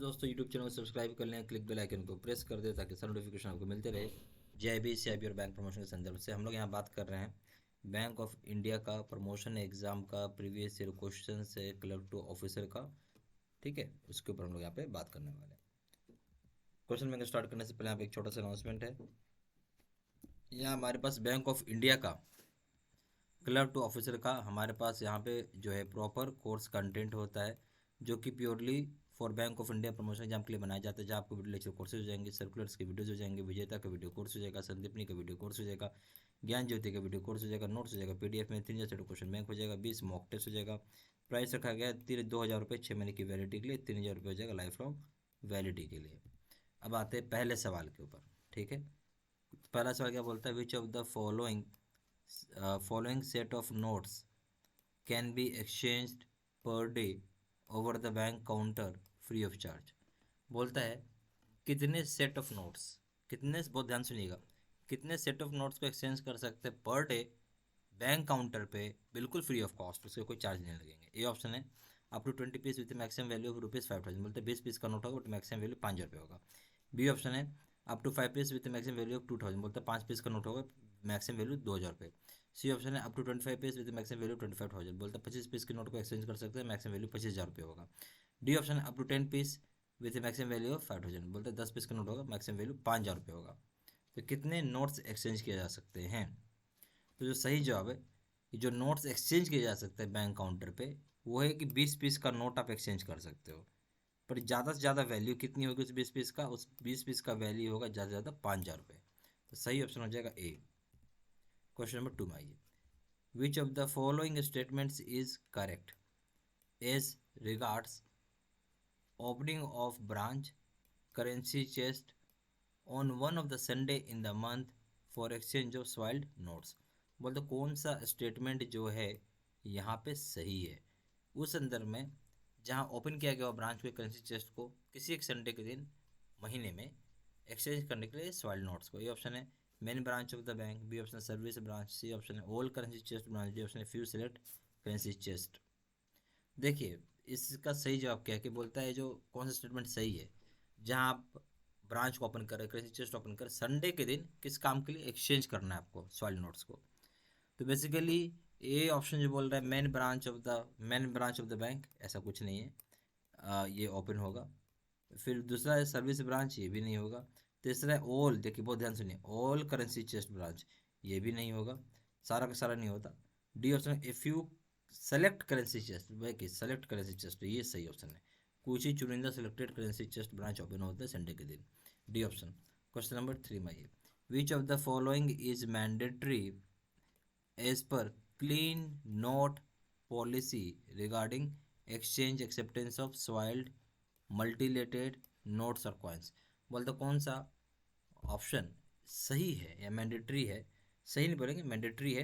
दोस्तों YouTube channel को subscribe कर लें, क्लिक बेल आइकन को प्रेस कर दें ताकि सारे नोटिफिकेशन आपको मिलते रहे। जेआईबी सीआईबी और बैंक प्रमोशन के संदर्भ से हम लोग यहाँ बात कर रहे हैं बैंक ऑफ इंडिया का प्रमोशन एग्जाम का प्रीवियस ईयर क्वेश्चन है क्लर्क टू ऑफिसर का। ठीक है, उसके ऊपर हम लोग यहाँ पे बात करने वाले हैं। क्वेश्चन बैंक स्टार्ट करने से पहले यहाँ पे एक छोटा सा अनाउंसमेंट है। यहाँ हमारे पास बैंक ऑफ इंडिया का क्लर्क टू ऑफिसर का हमारे पास यहाँ पे जो है प्रॉपर कोर्स कंटेंट होता है जो कि purely for bank of India promotion exam के लिए बनाया जाता है। जहाँ आपको वीडियो लेक्चर कोर्सेज हो जाएंगे, सर्कुलर्स के वीडियोज हो जाएंगे, विजेता का वीडियो कोर्स हो जाएगा, संदीपनी का वीडियो कोर्स हो जाएगा, ज्ञान ज्योति का वीडियो कोर्स हो जाएगा, नोट्स हो जाएगा, पीडीएफ में 3,000 क्वेश्चन बैंक हो जाएगा, 20 मॉक टेस्ट हो जाएगा। प्राइस रखा गया है 2,000 रुपये 6 महीने की वैलिडिटी के लिए, 3,000 रुपये हो जाएगा लाइफ लॉन्ग वैलिडिटी के लिए। अब आते हैं पहले सवाल के ऊपर। ठीक है, पहला सवाल क्या बोलता है, विच of the following set of notes can be exchanged per day over the bank counter free of charge. बोलता है कितने सेट ऑफ नोट्स, कितने, बहुत ध्यान सुनिएगा, कितने सेट ऑफ नोट्स को एक्सचेंज कर सकते हैं पर डे बैंक काउंटर पे बिल्कुल फ्री ऑफ कॉस्ट, उसके कोई चार्ज नहीं लगेंगे। ए ऑप्शन है up to 20 piece with maximum value of ₹5,000। बोलते हैं 20 पीस का नोट होगा बट मैक्सिमम वैल्यू 5,000 होगा। बी ऑप्शन है up to 5 piece with maximum value of 2,000। बोलते हैं 5 पीस का नोट होगा मैक्सिमम वैल्यू 2,000 रुपये। सी ऑप्शन है up to 25 piece with maximum value 25,000। बोलते हैं 25 पीस के नोट को एक्सचेंज कर सकते हैं, मैक्सिमम वैल्यू 25,000 होगा। डी ऑप्शन है up to 10 piece with maximum value of 5,000। बोलते हैं 10 पीस का नोट होगा, मैक्सिमम वैल्यू 5,000 होगा। तो कितने नोट्स एक्सचेंज किए जा सकते हैं? तो जो सही जवाब है, जो नोट्स एक्सचेंज किए जा सकते हैं बैंक काउंटर पे, वो है कि 20 पीस का नोट आप एक्सचेंज कर सकते हो। पर ज़्यादा से ज़्यादा वैल्यू कितनी होगी उस 20 पीस का? उस 20 पीस का वैल्यू होगा ज़्यादा से ज़्यादा 5,000 रुपये। तो सही ऑप्शन हो जाएगा ए। क्वेश्चन नंबर 2 में आइए, which of the following statements is correct as regards opening of branch currency chest on one of the Sunday in the month for exchange of soiled notes. बोलते कौन सा स्टेटमेंट जो है यहाँ पे सही है उस संदर्भ में जहाँ ओपन किया गया ब्रांच को करेंसी चेस्ट को किसी एक संडे के दिन महीने में एक्सचेंज करने के लिए स्वाइल्ड नोट्स को। ये ऑप्शन है main branch of the bank, B option है सर्विस ब्रांच, सी ऑप्शन है all currency chest branch, D option है फ्यू सेलेक्ट करेंसी चेस्ट। देखिए इसका सही जवाब क्या है कि बोलता है जो कौन सा स्टेटमेंट सही है जहाँ आप ब्रांच को ओपन कर करेंसी चेस्ट ओपन कर संडे के दिन किस काम के लिए एक्सचेंज करना है आपको स्वाइल्ड नोट्स को। तो बेसिकली ए ऑप्शन जो बोल रहा है main branch of the bank, ऐसा कुछ नहीं है। ये ओपन होगा। फिर दूसरा है सर्विस ब्रांच, ये भी नहीं होगा। तीसरा है ऑल, देखिए बहुत ध्यान सुनिए, ऑल करेंसी चेस्ट ब्रांच, ये भी नहीं होगा, सारा का सारा नहीं होता। डी ऑप्शन है if you select currency chest, भाई सेलेक्ट करेंसी चेस्ट, ये सही ऑप्शन है। कुछ ही चुनिंदा selected currency chest branch open होता है संडे के दिन, डी ऑप्शन। क्वेश्चन नंबर 3 में ये, which of the following is mandatory as per clean note policy regarding exchange acceptance of soiled mutilated notes और कॉइन्स। बोलते कौन सा ऑप्शन सही है या मैंडेटरी है, सही नहीं बोलेंगे, मैंडेटरी है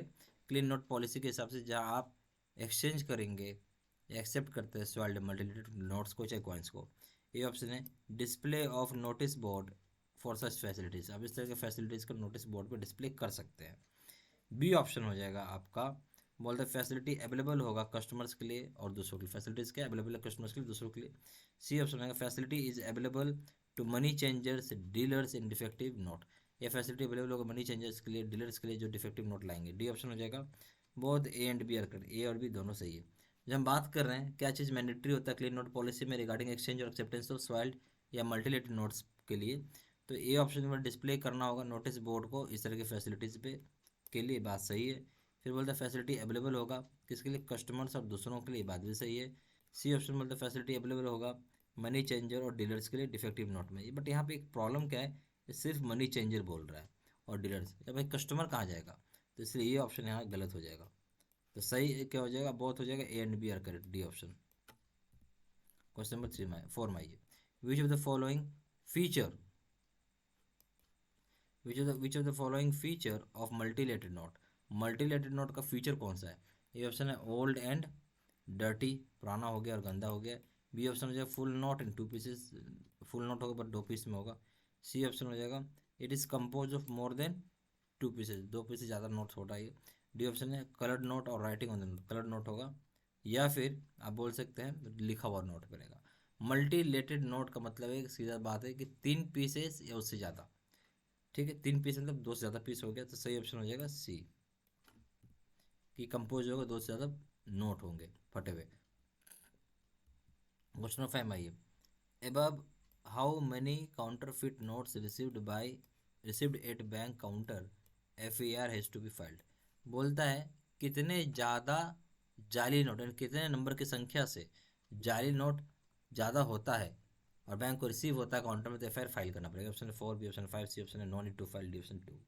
क्लीन नोट पॉलिसी के हिसाब से जहाँ आप एक्सचेंज करेंगे या एक्सेप्ट करते हैं स्वाइल्ड मल्टीलेटेड नोट्स को चाहे कॉइन्स को। ये ऑप्शन है display of notice board for such facilities, आप इस तरह के फैसिलिटीज़ को नोटिस बोर्ड पर डिस्प्ले कर सकते हैं। बी ऑप्शन हो जाएगा आपका, बोलते फैसिलिटी अवेलेबल होगा कस्टमर्स के लिए और दूसरों के लिए, फैसिलिटीज़ क्या अवेलेबल है कस्टमर्स के लिए दूसरों के लिए। सी ऑप्शन होगा facility is available to money changers dealers in defective note, ये फैसिलिटी अवेलेबल होगा मनी चेंजर्स के लिए, डीलर्स के लिए जो डिफेक्टिव नोट लाएंगे। डी ऑप्शन हो जाएगा। बहुत ए एंड बी आर कर, ए और बी दोनों सही है। जब हम बात कर रहे हैं क्या चीज़ मैंडेटरी होता है क्लीन नोट पॉलिसी में रिगार्डिंग एक्सचेंज और एक्सेप्टेंस ऑफ स्वाइल्ड या मल्टीलेटेड नोट्स के लिए, तो ए ऑप्शन में डिस्प्ले करना होगा नोटिस बोर्ड को इस तरह की फैसिलिटीज़ पे के लिए, बात सही है। फिर बोलते हैं फैसिलिटी अवेलेबल होगा किसके लिए, कस्टमर्स और दूसरों के लिए, बात भी सही है। सी ऑप्शन बोलते हैं फैसिलिटी अवेलेबल होगा मनी चेंजर और डीलर्स के लिए डिफेक्टिव नोट में। बट यहाँ पे एक प्रॉब्लम क्या है, ये सिर्फ मनी चेंजर बोल रहा है और डीलर्स, तो भाई कस्टमर कहाँ जाएगा, तो इसलिए ये ऑप्शन यहाँ गलत हो जाएगा। तो सही क्या हो जाएगा, बहुत हो जाएगा A and B are correct, D option. Question number 3 में 4 में आइए, which of the following feature which of the following feature of mutilated note, mutilated note का फीचर कौन सा है। ये ऑप्शन है ओल्ड एंड डर्टी, पुराना हो गया और गंदा हो गया। बी ऑप्शन हो जाएगा full note in 2 pieces, full note होगा बट 2 पीस में होगा। सी ऑप्शन हो जाएगा it is compose of more than 2 pieces, 2 piece से ज़्यादा नोट्स होता है। डी ऑप्शन है कलर्ड नोट और writing on the note, coloured note होगा। या फिर आप बोल सकते हैं लिखा हुआ नोट बनेगा। मल्टीलेटेड नोट का मतलब है, सीधा बात है कि 3 पीसेस या उससे ज़्यादा। ठीक है, 3 पीस मतलब 2 से ज़्यादा पीस हो गया, तो सही ऑप्शन हो जाएगा सी, कि कंपोज होगा 2 से ज़्यादा नोट होंगे फटे हुए। क्वेश्चन ऑफ 5 आइए। above how many counterfeit notes received at bank counter FAR has to be filed। बोलता है कितने ज़्यादा जाली नोट, यानी कितने नंबर की संख्या से जाली नोट ज़्यादा होता है और बैंक को रिसीव होता है काउंटर में, तो FIR फाइल करना पड़ेगा। Option 4, B option 5, C option है no need to file, D option 2।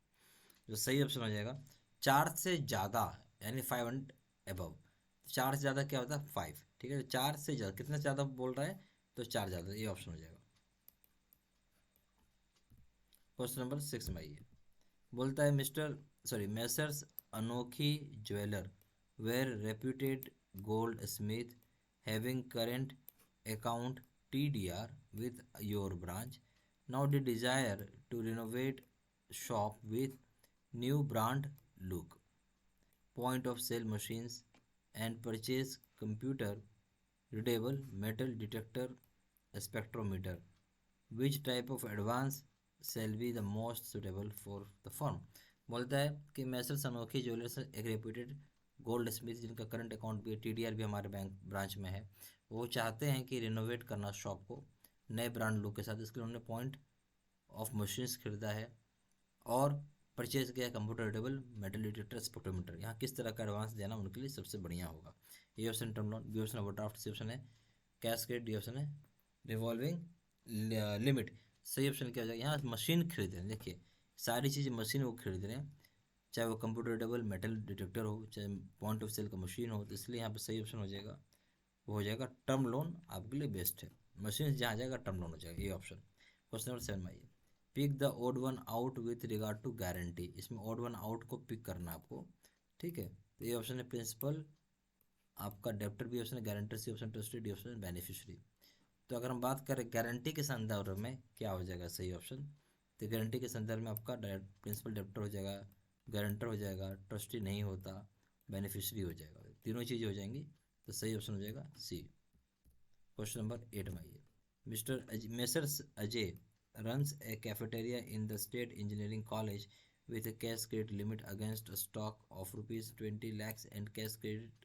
जो सही ऑप्शन हो जाएगा 4 से ज़्यादा, यानी 5 एंड अबव। 4 से ज़्यादा क्या होता है 5, ठीक है। 4 से ज़्यादा कितना ज़्यादा बोल रहा है, तो 4 ज़्यादा, ये ऑप्शन हो जाएगा। क्वेश्चन नंबर 6 में आइए। बोलता है messrs Anokhi jeweller where reputed goldsmith having current account TDR with your branch, now they desire to renovate shop with new brand look, point of sale machines, and purchase computer readable metal detector spectrometer. Which type of advance shall be the most suitable for the firm। बोलता है कि Messrs अनोखी jewellers एक reputed gold Smith जिनका current account भी है, TDR भी हमारे बैंक ब्रांच में है, वो चाहते हैं कि रिनोवेट करना शॉप को नए ब्रांड लुक के साथ। इसके लिए उन्होंने पॉइंट ऑफ मशीन्स खरीदा है और परचेज किया computer readable metal detector spectrometer. यहाँ किस तरह का एडवांस देना उनके लिए सबसे बढ़िया होगा। A option term loan, B option overdraft, C option है कैश क्रेडिट, डी ऑप्शन है रिवॉल्विंग लिमिट। सही ऑप्शन क्या हो जाएगा, यहाँ मशीन खरीद रहे हैं, देखिए सारी चीज़ें मशीन वो खरीद रहे हैं, चाहे वो कंप्यूटर रीडेबल मेटल डिटेक्टर हो, चाहे पॉइंट ऑफ सेल का मशीन हो, तो इसलिए यहाँ पर सही ऑप्शन हो जाएगा, वो हो जाएगा टर्म लोन आपके लिए बेस्ट है। मशीन जहाँ जाएगा टर्म लोन हो जाएगा, ये ऑप्शन। क्वेश्चन नंबर 7 में आइए। Pick the odd one out with regard to guarantee. इसमें ओड वन आउट को पिक करना है आपको, ठीक है। तो ये ऑप्शन है प्रिंसिपल, आपका डेप्टर भी ऑप्शन है, guarantor C option, trustee D option है, बेनिफिशियरी। तो अगर हम बात करें गारंटी के संदर्भ में क्या हो जाएगा सही ऑप्शन, तो गारंटी के संदर्भ में आपका प्रिंसिपल डेप्टर हो जाएगा, गारंटर हो जाएगा, ट्रस्टी नहीं होता, बेनिफिशियरी हो जाएगा, तीनों चीज़ें हो जाएंगी, तो सही ऑप्शन हो जाएगा सी। क्वेश्चन नंबर 8 में आइए। Messrs Ajay runs a cafeteria in the State Engineering College with a cash credit limit against a stock of rupees 20 lakhs and cash credit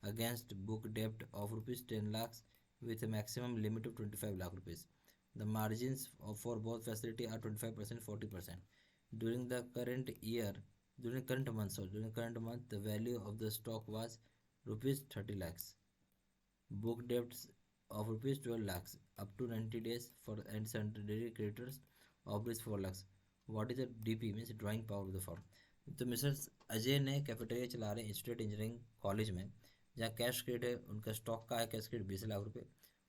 against book debt of rupees 10 lakhs with a maximum limit of 25 lakh rupees. The margins for both facility are 25%, 40%. During the current year, during current month, the value of the stock was rupees 30 lakhs. Book debts of rupees 12 lakhs up to 90 days for and sundry creditors of rupees 4 lakhs. What is the DP means drawing power of the firm. तो mister Ajay ने cafeteria चला रहे हैं state engineering college में, जहाँ cash credit है, उनका stock का है कैश क्रेडिट 20 लाख रुपए,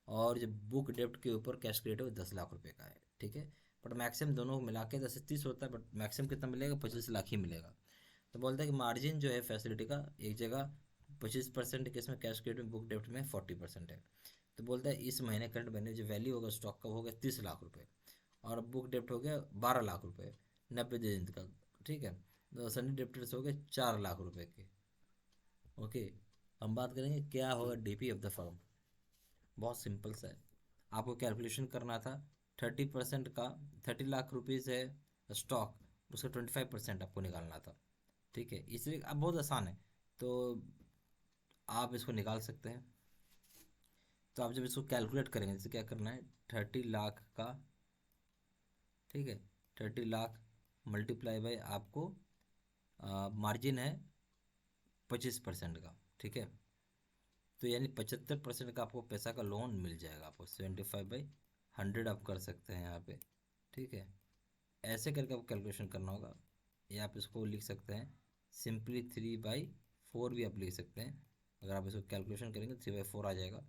और जो बुक डेप्ट के ऊपर कैश क्रेडिट है वो 10 लाख रुपए का है, ठीक है। बट मैक्सिमम दोनों मिला के 10 से 30 होता है, बट मैक्सिमम कितना मिलेगा 25 लाख ही मिलेगा। तो बोलता है कि मार्जिन जो है फैसिलिटी का एक जगह 25% के, इसमें कैश क्रेडिट में, बुक डेप्ट में 40% है। तो बोलता है इस महीने करंट महीने जो वैल्यू होगा स्टॉक का हो गया 30 लाख रुपए, और बुक डेप्ट हो गया 12 लाख रुपए 90 दिन का, ठीक है। तो सनी डेप्टर्स हो गए 4 लाख रुपए के। ओके, हम बात करेंगे क्या होगा DP ऑफ द फर्म। बहुत सिंपल सा है, आपको कैलकुलेशन करना था 30% का, 30 लाख रुपीज़ है स्टॉक, उसका 25% आपको निकालना था, ठीक है। इसलिए अब बहुत आसान है, तो आप इसको निकाल सकते हैं। तो आप जब इसको कैलकुलेट करेंगे, जैसे क्या करना है 30 लाख का, ठीक है, 30 लाख मल्टीप्लाई बाई आपको मार्जिन है 25% का, ठीक है। तो यानी 75% का आपको पैसा का लोन मिल जाएगा, आपको 75/100 आप कर सकते हैं यहाँ पे, ठीक है। ऐसे करके आपको कैलकुलेशन करना होगा, या आप इसको लिख सकते हैं सिंपली 3/4 भी आप लिख सकते हैं। अगर आप इसको कैलकुलेशन करेंगे 3/4 आ जाएगा।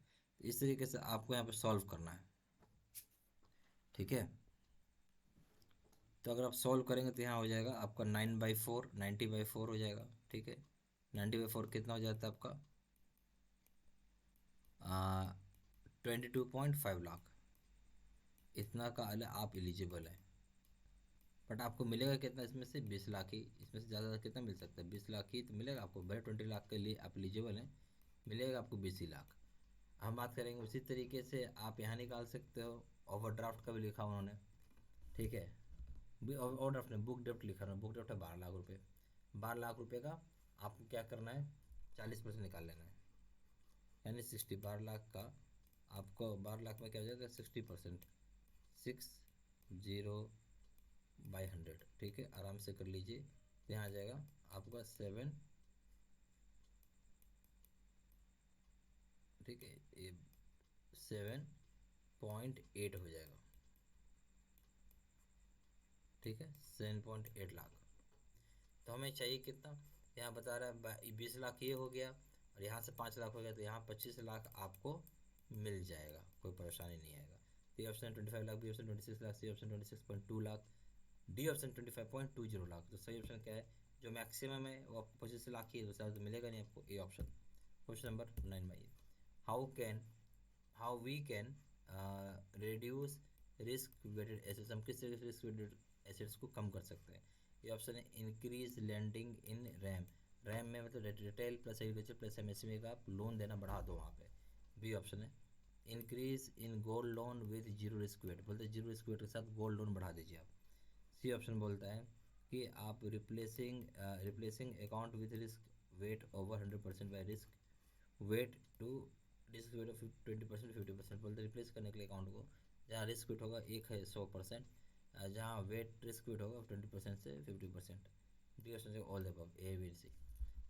तो इस तरीके से आपको यहाँ पे सॉल्व करना है, ठीक है। तो अगर आप सॉल्व करेंगे तो यहाँ हो जाएगा आपका 9/4, 90/4 हो जाएगा, ठीक है। 90/4 कितना हो जाता है आपका 22.5 लाख, इतना का आप एलिजिबल है। बट आपको मिलेगा कितना इसमें से 20 लाख ही, इसमें से ज़्यादा कितना मिल सकता है 20 लाख ही तो मिलेगा आपको, भले 20 लाख के लिए आप एलिजिबल हैं, मिलेगा आपको 20 लाख। हम बात करेंगे उसी तरीके से आप यहाँ निकाल सकते हो। ओवरड्राफ्ट का भी लिखा उन्होंने, ठीक है। ओवरड्राफ्ट ने बुक डेप्ट लिखा उन्होंने, बुक डेप्ट है 12 लाख रुपये। 12 लाख रुपये का आपको क्या करना है, 40% निकाल लेना है, यानी 60। 12 लाख का आपको 12 लाख में क्या हो जाएगा, 60%, 60/100, ठीक है। आराम से कर लीजिए, तो यहाँ आ जाएगा आपका 7, ठीक है, ये 7.8 हो जाएगा, ठीक है, 7.8 लाख। तो हमें चाहिए कितना, यहाँ बता रहा है 20 लाख ये हो गया, और यहाँ से 5 लाख हो गया, तो यहाँ 25 लाख आपको मिल जाएगा, कोई परेशानी नहीं आएगा। तो ये option 25 lakh, B option 26 lakh, C option 26.2 lakh, D option 25.20 lakh. तो सही ऑप्शन क्या है, जो मैक्सिमम है वो आपको 25 लाख ही है, दूसरा तो मिलेगा नहीं आपको, ए ऑप्शन। क्वेश्चन नंबर 9 में, how we can reduce risk weighted assets, हम किस तरीके से रिस्क वेटेड एसेट्स को कम कर सकते हैं। ये ऑप्शन है इंक्रीज लेंडिंग इन रैम, रैम में मतलब retail plus agriculture plus MSME का आप लोन देना बढ़ा दो वहाँ पे। बी ऑप्शन है increase in gold loan with zero risk wait, बोलते हैं जीरो रिस्क वेट के साथ गोल्ड लोन बढ़ा दीजिए आप। सी ऑप्शन बोलता है कि आप replacing account with risk weight over 100% by risk weight to risk weight of 20% 50%, बोलते रिप्लेस करने के लिए अकाउंट को, जहाँ रिस्क वेट होगा एक है 100%, जहाँ वेट रिस्क वेट होगा 20% से 50%। डी ऑप्शन से all the above, A B C.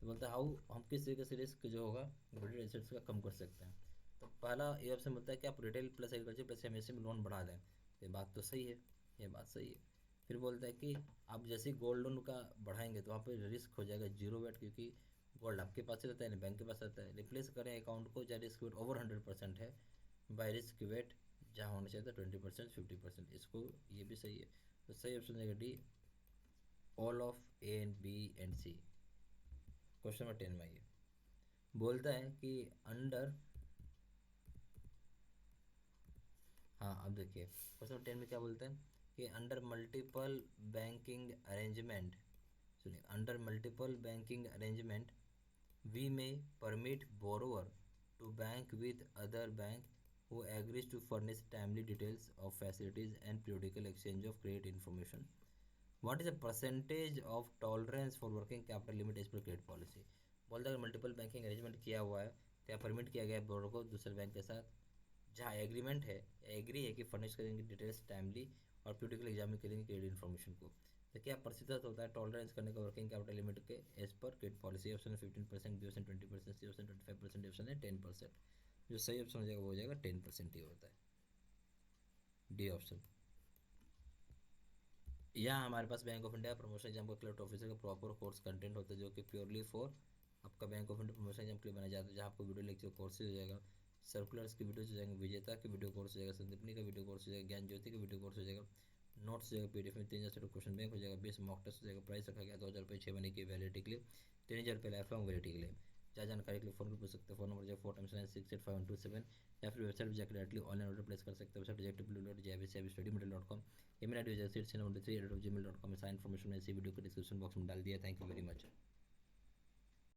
तो बोलता है हाउ, हम किस तरीके से रिस्क जो होगा वेटेड एसेट्स का कम कर सकते हैं। तो पहला ए ऑप्शन बोलता है कि आप retail plus agriculture plus MSME में लोन बढ़ा दें। ये बात तो सही है, ये बात सही है। फिर बोलता है कि आप जैसे ही गोल्ड लोन का बढ़ाएंगे तो वहाँ पर रिस्क हो जाएगा जीरो वेट, क्योंकि गोल्ड आपके पास रहता है ना बैंक के पास रहता है। रिप्लेस करें अकाउंट को जहाँ रिस्क वेट ओवर 100% है बाय रिस्क वेट जहाँ होना चाहिए था 20% 50%, इसको ये भी सही है। तो सही ऑप्शन रहेगा D, all of A and B and C. Question number 10 में ये बोलता है कि अंडर, हाँ अब देखिए क्वेश्चन नंबर 10 में क्या बोलते हैं कि अंडर मल्टीपल बैंकिंग अरेंजमेंट, सुनिए, under multiple banking arrangement we may permit borrower to bank with other bank who agrees to furnish timely details of facilities and periodical exchange of credit information. What is the percentage of tolerance for working capital limit as per credit policy? बोलता है multiple banking arrangement किया हुआ है, तो यहाँ permit किया गया है बोरो को दूसरे बैंक के साथ, जहाँ एग्रीमेंट है, एग्री है कि फर्निश करेंगे डिटेल्स टाइमली और पीरियडिकल एग्जामिन करेंगे क्रेडिट इन्फॉर्मेशन को। तो क्या प्रतिशत होता है टॉलरेंस करने का वर्किंग कैपिटल लिमिट के एज पर क्रेडिट पॉलिसी। ऑप्शन है 15%, B option 20%, C option 25%, option है 10%। जो सही ऑप्शन हो जाएगा वो हो जाएगा 10% ही होता है, डी ऑप्शन। यहाँ हमारे पास Bank of India promotion exam का क्लर्क ऑफिसर का प्रॉपर कोर्स कंटेंट होता है, जो कि प्योरली फॉर आपका Bank of India promotion exam के लिए बनाया जाता है, जहाँ आपको वीडियो लेक्चर कोर्सेज हो जाएगा, सर्कुलर्स की वीडियोज हो जाएंगे, विजेता की वीडियो कोर्स हो जाएगा, संदीपनी का वीडियो कोर्स हो जाएगा, ज्ञान ज्योति का वीडियो कोर्स हो जाएगा, नोट्स हो जाएगा पीडीएफ में, 3,000 क्वेश्चन बैंक हो जाएगा, 20 मॉक टेस्ट हो जाएगा। प्राइस रखा गया 2,000 रुपये 6 महीने की वैलिडिटी के लिए, 3,000 रुपये लाइफ लॉन्ग वैलिडिटी के लिए। क्या जानकारी के लिए फोन कर पूछ सकते हैं, फोन नंबर जो 4×9685127, या फिर वेबसाइट पर जाकर डायरेक्टली ऑनलाइन ऑर्डर प्लेस कर सकते हैं। वेबसाइट www.jbcstudymaterial.com, email ID है 3 3 3 3 साइन इन्फॉर्मेशन में इसी वीडियो को डिस्क्रिप्शन बॉक्स में डाल दिया। Thank you very much.